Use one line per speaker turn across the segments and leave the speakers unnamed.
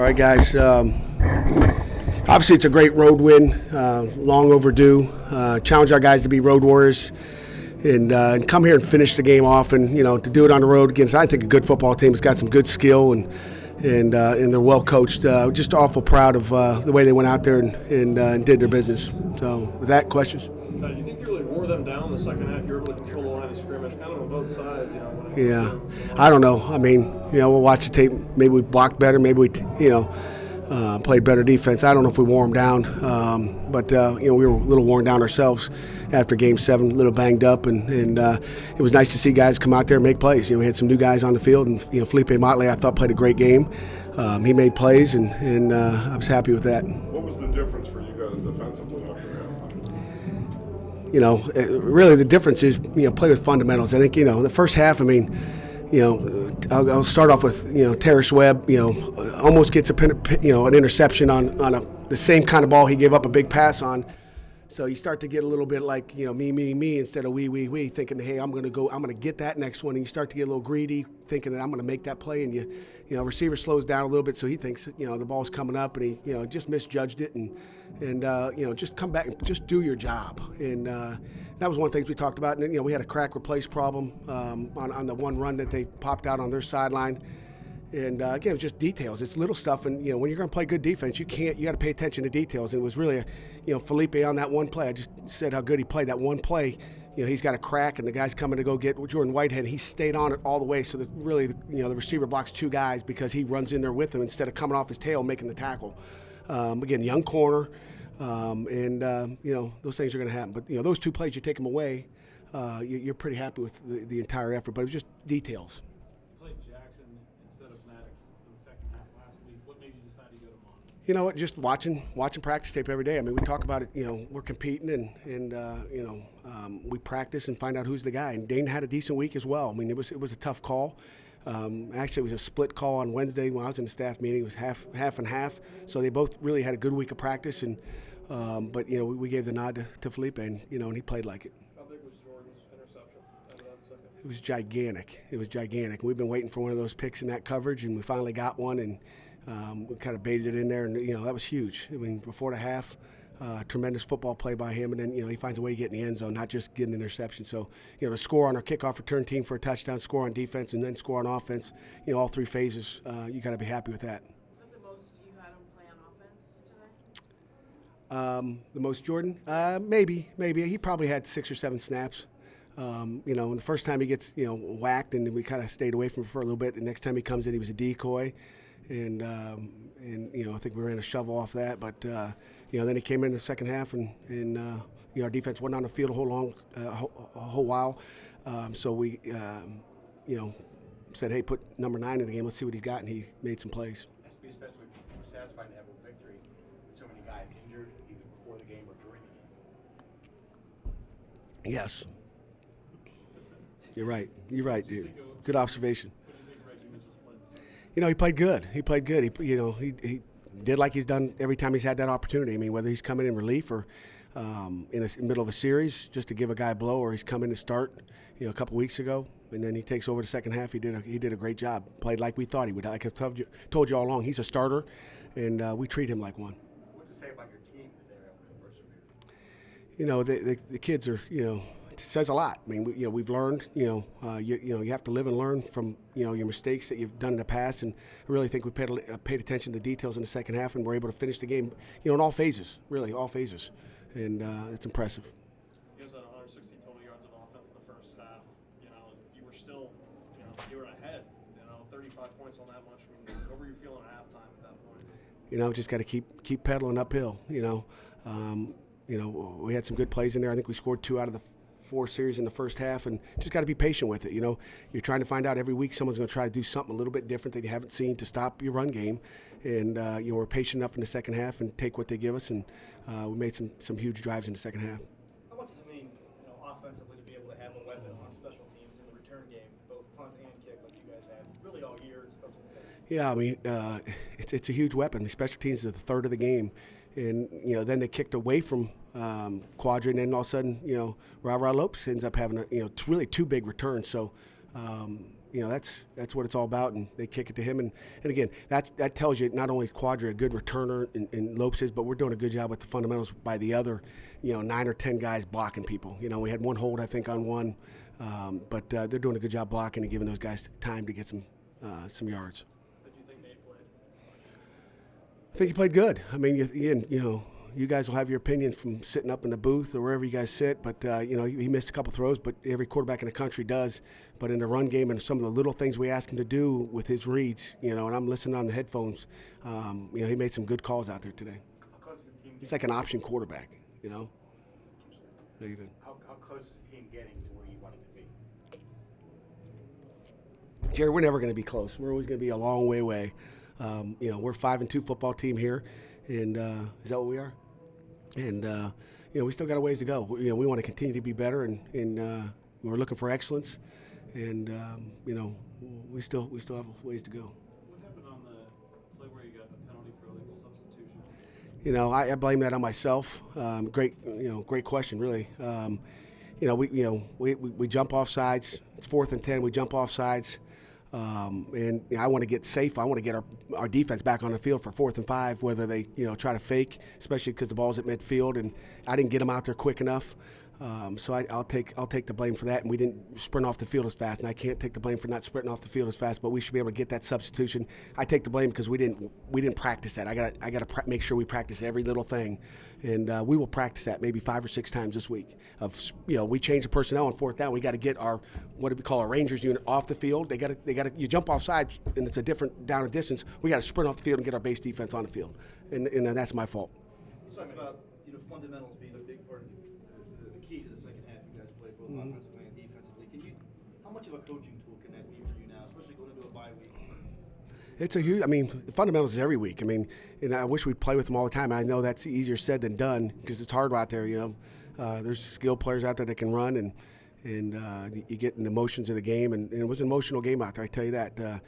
right, guys. Obviously, it's a great road win, long overdue. Challenge our guys to be road warriors and come here and finish the game off. And to do it on the road against, I think, a good football team. It's got some good skill and they're well coached. Just awful proud of the way they went out there and did their business. So, with that, questions?
Do you think you really wore them down in the second half? You were able to control the line of scrimmage, kind of on both sides.
Yeah, I don't know. I mean, we'll watch the tape. Maybe we blocked better. Maybe we, played better defense. I don't know if we wore them down, but we were a little worn down ourselves after Game 7, a little banged up, and it was nice to see guys come out there and make plays. We had some new guys on the field, and Felipe Motley, I thought, played a great game. He made plays, and I was happy with that.
What was the difference for you guys defensively after halftime?
Really the difference is, play with fundamentals. I think, the first half, I'll start off with, Terrace Webb, almost gets an interception on the same kind of ball he gave up a big pass on. So you start to get a little bit like, me instead of we, thinking, hey, I'm going to get that next one. And you start to get a little greedy, thinking that I'm going to make that play. And receiver slows down a little bit, so he thinks, the ball's coming up, and he, just misjudged it. And just come back and just do your job. And that was one of the things we talked about. And then, we had a crack replace problem on the one run that they popped out on their sideline. And again, it's just details. It's little stuff. And when you're going to play good defense, you got to pay attention to details. And it was really, Felipe on that one play. I just said how good he played that one play. He's got a crack, and the guy's coming to go get Jordan Whitehead. He stayed on it all the way. So that really, the receiver blocks two guys because he runs in there with him instead of coming off his tail making the tackle. Again, young corner, and those things are going to happen. But those two plays, you take them away, you're pretty happy with the entire effort. But it was just details. You know what? Just watching practice tape every day. We talk about it. We're competing and we practice and find out who's the guy. And Dane had a decent week as well. It was a tough call. Actually, it was a split call on Wednesday when I was in the staff meeting. It was half and half. So they both really had a good week of practice. And but we gave the nod to Felipe, and and he played like it.
How big was Jordan's interception?
It was gigantic. We've been waiting for one of those picks in that coverage, and we finally got one. And we kind of baited it in there, and that was huge. Before the half, tremendous football play by him, and then he finds a way to get in the end zone, not just get an interception. So to score on our kickoff return team for a touchdown, score on defense, and then score on offense, all three phases, you got to be happy with that.
Was that the most you had him play on offense today?
The most Jordan? Maybe. He probably had 6 or 7 snaps. And the first time he gets whacked, and we kind of stayed away from him for a little bit. The next time he comes in, he was a decoy. And I think we ran a shovel off that, but then he came in the second half, and our defense wasn't on the field a whole while, so we said, hey, put number 9 in the game. Let's see what he's got, and he made some plays.
It has to be especially satisfying to have a victory with so many guys injured either before the game or during the game.
Yes, you're right, dude. Good observation. He played good. He he did like he's done every time he's had that opportunity. Whether he's coming in relief or in the middle of a series just to give a guy a blow, or he's coming to start, a couple weeks ago, and then he takes over the second half. He did a great job. Played like we thought he would. Like I've told you all along, he's a starter, and we treat him like one.
What to say about your team that they're able to persevere?
The kids are, it says a lot. We've learned, you have to live and learn from, your mistakes that you've done in the past. And I really think we paid attention to the details in the second half, and we're able to finish the game, in all phases, really, all phases. And it's impressive.
You guys had 160 total yards of offense in the first half. You were still, you were ahead, 35 points on that much. What were you feeling at halftime at that point?
Just got to keep pedaling uphill, we had some good plays in there. I think we scored 2 out of the 4 series in the first half, and just got to be patient with it. You're trying to find out every week someone's going to try to do something a little bit different that you haven't seen to stop your run game, and we're patient enough in the second half and take what they give us, and we made some huge drives in the second half.
How much does it mean, offensively, to be able to have a weapon on special teams in the return game, both punt and kick, like you guys have, really all year?
Yeah, it's a huge weapon. Special teams is the third of the game, and then they kicked away from quadrant, and then all of a sudden, Ra Lopes ends up having it's really 2 big returns. So that's what it's all about, and they kick it to him. And again, that tells you not only Quadri a good returner in Lopes is, but we're doing a good job with the fundamentals by the other, 9 or 10 guys blocking people. We had one hold, I think, on one, but they're doing a good job blocking and giving those guys time to get some yards.
Did you think Nate played?
I think he played good. I mean, you guys will have your opinion from sitting up in the booth or wherever you guys sit, but he missed a couple throws, but every quarterback in the country does. But in the run game and some of the little things we asked him to do with his reads, and I'm listening on the headphones, he made some good calls out there today.
How close is the team
He's like an option quarterback, No, you did.
How close is the team getting to where you want it to be?
Jerry, we're never going to be close. We're always going to be a long way away. We're 5-2 football team here, and is that what we are? And we still got a ways to go. We want to continue to be better, and we're looking for excellence. And we still have ways to go.
What happened on the play where you got a penalty for illegal substitution?
I blame that on myself. Great question, really. We jump off sides. It's 4th and 10. We jump off sides. And I want to get safe. I want to get our defense back on the field for 4th and 5, whether they try to fake, especially because the ball's at midfield, and I didn't get them out there quick enough. So I'll take the blame for that, and we didn't sprint off the field as fast, and I can't take the blame for not sprinting off the field as fast. But we should be able to get that substitution. I take the blame because we didn't practice that. I got to make sure we practice every little thing, and we will practice that maybe 5 or 6 times this week. We change the personnel on 4th down. We got to get our what do we call a Rangers unit off the field. They got to you jump off sides, and it's a different down and distance. We got to sprint off the field and get our base defense on the field, and that's my fault.
You talked about fundamentals being a big part of the key to the second half. You guys played both offensively and defensively. How much of a coaching tool can that be for you now, especially going into a bye week?
It's a huge. The fundamentals is every week. And I wish we'd play with them all the time. I know that's easier said than done because it's hard out there. There's skilled players out there that can run, and you get in the emotions of the game. And it was an emotional game out there. I tell you that.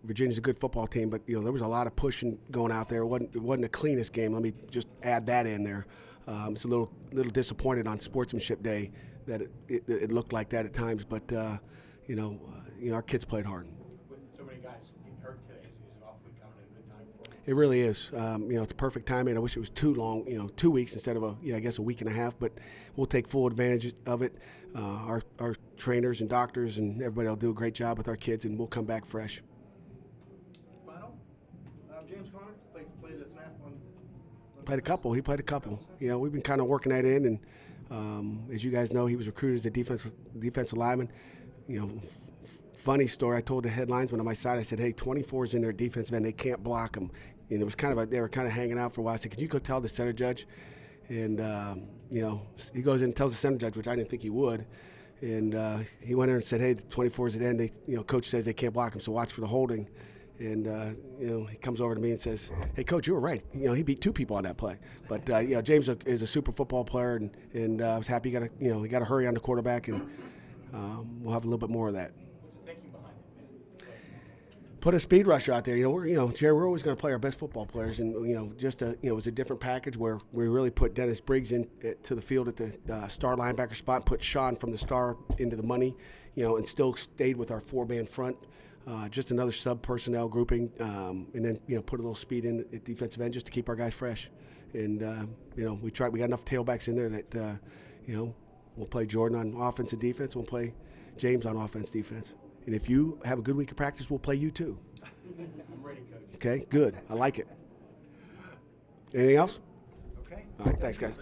Virginia's a good football team, but there was a lot of pushing going out there. It wasn't the cleanest game. Let me just add that in there. It's a little disappointed on Sportsmanship Day that it looked like that at times, but our kids played hard.
With so many guys getting hurt today, is it awfully coming at a good time for you?
It really is. It's perfect timing. I wish it was too long, 2 weeks instead of a week and a half, but we'll take full advantage of it. Our trainers and doctors and everybody will do a great job with our kids, and we'll come back fresh.
Final, James Conner played a snap on.
He played a couple. We've been kind of working that in, and as you guys know, he was recruited as a defensive lineman. Funny story. I told the headlinesman on my side. I said, "Hey, 24's in their defensive end. They can't block them." And it was they were kind of hanging out for a while. I said, "Could you go tell the center judge?" And he goes in and tells the center judge, which I didn't think he would. And he went in and said, "Hey, the 24's at end. Coach says they can't block him, so watch for the holding." And he comes over to me and says, "Hey, Coach, you were right. He beat 2 people on that play." But James is a super football player, and I was happy he got to hurry on the quarterback, and we'll have a little bit more of that.
What's the thinking behind it?
Put a speed rusher out there. Jerry, we're always going to play our best football players, and it was a different package where we really put Dennis Briggs to the field at the star linebacker spot, and put Sean from the star into the money, and still stayed with our 4-man front. Just another sub-personnel grouping, and then put a little speed in at defensive end just to keep our guys fresh. And we got enough tailbacks in there that we'll play Jordan on offense and defense. We'll play James on offense, defense. And if you have a good week of practice, we'll play you too.
I'm ready, Coach.
Okay, good. I like it. Anything else?
Okay.
All right, thanks, guys.